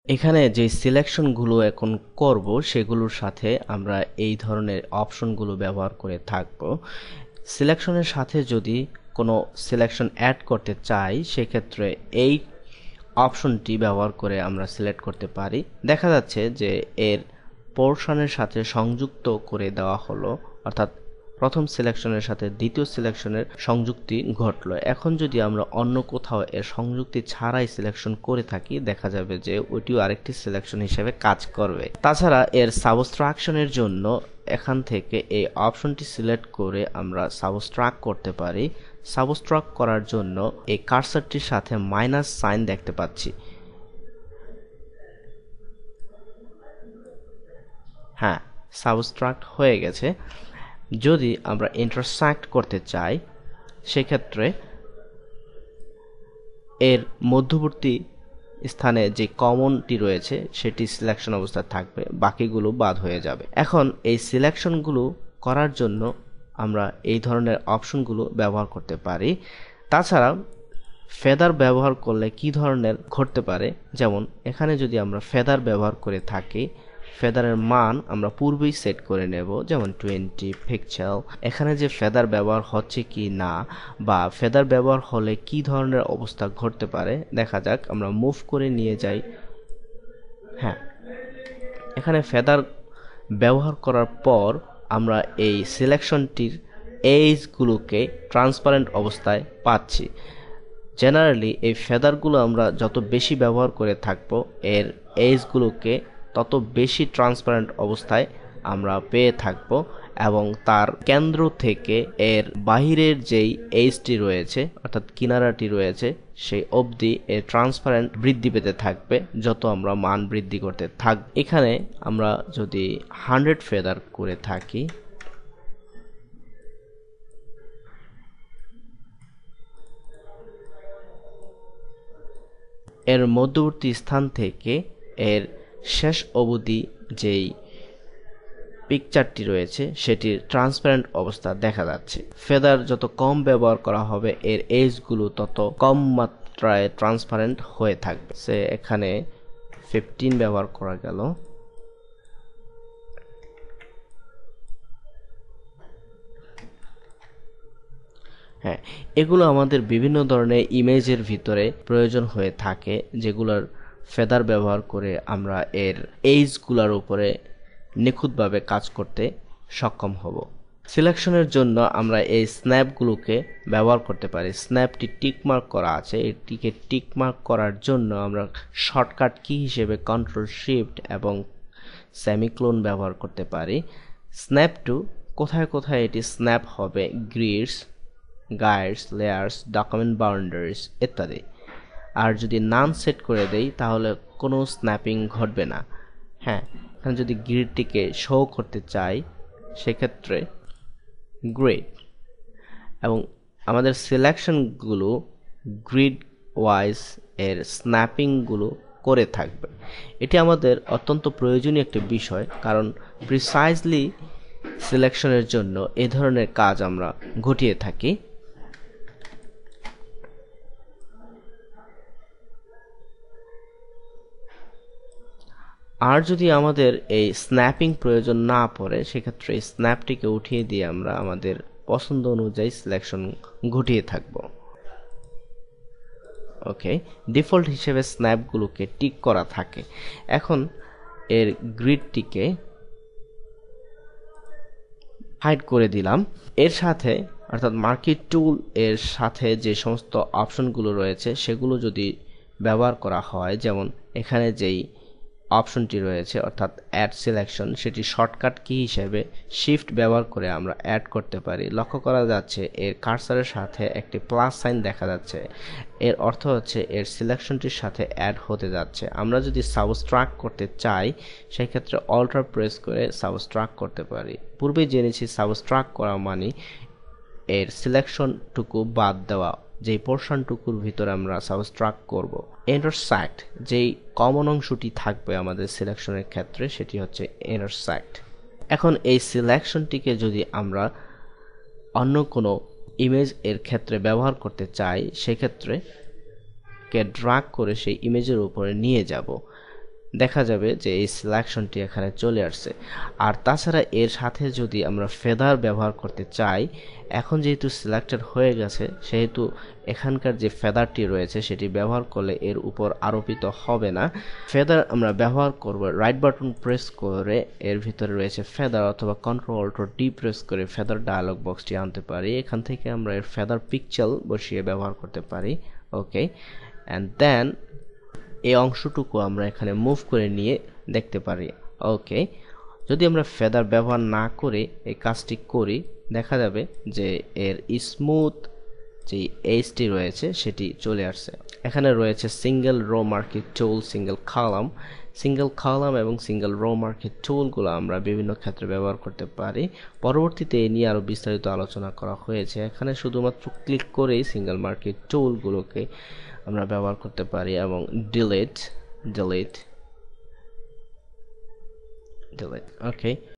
এখানে যে সিলেকশনগুলো এখন করব সেগুলোর সাথে আমরা এই ধরনের অপশনগুলো ব্যবহার করে থাকব। সিলেকশনের সাথে যদি কোনো সিলেকশন অ্যাড করতে চাই সেক্ষেত্রে এই অপশনটি ব্যবহার করে আমরা সিলেক্ট করতে পারি। দেখা যাচ্ছে যে এর পোর্শনের সাথে সংযুক্ত করে দেওয়া হলো, অর্থাৎ প্রথম সিলেকশনের সাথে দ্বিতীয় সিলেকশনের সংযুক্তি ঘটলো। এখন যদি আমরা অন্য কোথাও এর সংযুক্তি ছাড়াই সিলেকশন করে থাকি দেখা যাবে যে ওইটিও আরেকটি সিলেকশন হিসেবে কাজ করবে। তাছাড়া এর সাবস্ট্রাকশনের জন্য এখান থেকে এই অপশনটি সিলেক্ট করে আমরা সাবস্ট্রাক্ট করতে পারি। সাবস্ট্রাক্ট করার জন্য এই কার্সারটির সাথে মাইনাস সাইন দেখতে পাচ্ছি। হ্যাঁ, সাবস্ট্রাক্ট হয়ে গেছে। যদি আমরা ইন্টারসেক্ট করতে চাই সেক্ষেত্রে এর মধ্যবর্তী স্থানে যে কমনটি রয়েছে সেটি সিলেকশন অবস্থায় থাকবে, বাকিগুলো বাদ হয়ে যাবে। এখন এই সিলেকশনগুলো করার জন্য আমরা এই ধরনের অপশনগুলো ব্যবহার করতে পারি। তাছাড়া ফেদার ব্যবহার করলে কি ধরনের ঘটতে পারে, যেমন এখানে যদি আমরা ফেদার ব্যবহার করে থাকি, ফেদারের মান আমরা পূর্বেই সেট করে নেব, যেমন 20 পিক্সেল। এখানে যে ফেদার ব্যবহার হচ্ছে কি না বা ফেদার ব্যবহার হলে কি ধরনের অবস্থা ঘটতে পারে দেখা যাক। আমরা মুভ করে নিয়ে যাই। হ্যাঁ, এখানে ফেদার ব্যবহার করার পর আমরা এই সিলেকশনটির এজগুলোকে ট্রান্সপারেন্ট অবস্থায় পাচ্ছি। জেনারেলি এই ফেদারগুলো আমরা যত বেশি ব্যবহার করে থাকবো এর এজগুলোকে তত বেশি ট্রান্সপারেন্ট অবস্থায় আমরা পেয়ে থাকব, এবং তার কেন্দ্র থেকে এর বাহিরের যেই এজটি রয়েছে অর্থাৎ কিনারাটি রয়েছে সেই অবধি এর ট্রান্সপারেন্ট বৃদ্ধি পেতে থাকবে যত আমরা মান বৃদ্ধি করতে থাকব। এখানে আমরা যদি 100 ফেদার করে থাকি, এর মধ্যবর্তী স্থান থেকে এর শেষ অবধি যেই পিকচারটি রয়েছে সেটির ট্রান্সপারেন্ট অবস্থা দেখা যাচ্ছে। ফেদার যত কম ব্যবহার করা হবে এর এজগুলো তত কম মাত্রায় ট্রান্সপারেন্ট হয়ে থাকবে। সে এখানে 15 ব্যবহার করা গেল। হ্যাঁ, এগুলো আমাদের বিভিন্ন ধরনের ইমেজের ভিতরে প্রয়োজন হয়ে থাকে, যেগুলোর ফেদার ব্যবহার করে আমরা এর এজগুলোর উপরে নিখুঁতভাবে কাজ করতে সক্ষম হব। সিলেকশনের জন্য আমরা এই স্ন্যাপগুলোকে ব্যবহার করতে পারি। স্ন্যাপটি টিকমার্ক করা আছে, এটিকে টিকমার্ক করার জন্য আমরা শর্টকাট কি হিসেবে কন্ট্রোল শিফট এবং সেমিক্লোন ব্যবহার করতে পারি। স্ন্যাপ টু কোথায় কোথায় এটি স্ন্যাপ হবে, greets, guides, layers, document boundaries ইত্যাদি। আর যদি নান সেট করে দেই তাহলে কোনো স্ন্যাপিং ঘটবে না। হ্যাঁ, এখানে যদি গ্রিডটিকে শো করতে চাই সেক্ষেত্রে গ্রিড, এবং আমাদের সিলেকশনগুলো গ্রিড ওয়াইজ এর স্ন্যাপিংগুলো করে থাকবে। এটি আমাদের অত্যন্ত প্রয়োজনীয় একটি বিষয়, কারণ প্রিসাইজলি সিলেকশনের জন্য এ ধরনের কাজ আমরা ঘটিয়ে থাকি। আর যদি আমাদের এই স্ন্যাপিং প্রয়োজন না পড়ে সেক্ষেত্রে এই স্ন্যাপটিকে উঠিয়ে দিয়ে আমরা আমাদের পছন্দ অনুযায়ী সিলেকশন ঘটিয়ে থাকব। ওকে, ডিফল্ট হিসেবে স্ন্যাপগুলোকে টিক করা থাকে। এখন এর গ্রিডটিকে হাইড করে দিলাম। এর সাথে অর্থাৎ মার্কি টুল এর সাথে যে সমস্ত অপশনগুলো রয়েছে সেগুলো যদি ব্যবহার করা হয়, যেমন এখানে যেই অপশনটি রয়েছে অর্থাৎ অ্যাড সিলেকশন, সেটি শর্টকাট কি হিসেবে শিফট ব্যবহার করে আমরা অ্যাড করতে পারি। লক্ষ্য করা যাচ্ছে এর কার্সারের সাথে একটি প্লাস সাইন দেখা যাচ্ছে, এর অর্থ হচ্ছে এর সিলেকশনটির সাথে অ্যাড হতে যাচ্ছে। আমরা যদি সাবস্ট্রাক্ট করতে চাই সেক্ষেত্রে অল্টার প্রেস করে সাবস্ট্রাক্ট করতে পারি। পূর্বে জেনেছি সাবস্ট্রাক্ট করা মানে এর সিলেকশনটুকু বাদ দেওয়া, যেই পোর্শনটুকুর ভিতরে আমরা সাবস্ট্রাক্ট করব। ইন্টারসেক্ট যেই কমন অংশটি থাকবে আমাদের সিলেকশনের ক্ষেত্রে সেটি হচ্ছে ইন্টারসেক্ট। এখন এই সিলেকশনটিকে যদি আমরা অন্য কোনো ইমেজ এর ক্ষেত্রে ব্যবহার করতে চাই সেক্ষেত্রে কে ড্র্যাগ করে সেই ইমেজের উপরে নিয়ে যাব। দেখা যাবে যে এই সিলেকশনটি এখানে চলে আসছে। আর তাছাড়া এর সাথে যদি আমরা ফেদার ব্যবহার করতে চাই, এখন যেহেতু সিলেক্টেড হয়ে গেছে সেহেতু এখানকার যে ফেদারটি রয়েছে সেটি ব্যবহার করলে এর উপর আরোপিত হবে না। ফেদার আমরা ব্যবহার করব রাইট বাটন প্রেস করে, এর ভিতরে রয়েছে ফেদার, অথবা কন্ট্রোল অল্ট ডি প্রেস করে ফেদার ডায়ালগ বক্সটি আনতে পারি। এখান থেকে আমরা এর ফেদার পিকচার বসিয়ে ব্যবহার করতে পারি। ওকে, অ্যান্ড দেন এই অংশটুকু আমরা এখানে মুভ করে নিয়ে দেখতে পারি। ওকে, যদি আমরা ফেদার ব্যবহার না করে এই কাজটি করি, দেখা যাবে যে এর স্মুথ যে এজটি রয়েছে সেটি চলে আসছে। এখানে রয়েছে সিঙ্গেল রো মার্কিং টুল, সিঙ্গেল কলাম এবং সিঙ্গেল রো মার্কিং টুলগুলো আমরা বিভিন্ন ক্ষেত্রে ব্যবহার করতে পারি। পরবর্তীতে এ নিয়ে আরও বিস্তারিত আলোচনা করা হয়েছে। এখানে শুধুমাত্র ক্লিক করেই সিঙ্গেল মার্কিং টুলগুলোকে আমরা ব্যবহার করতে পারি এবং ডিলিট। ওকে,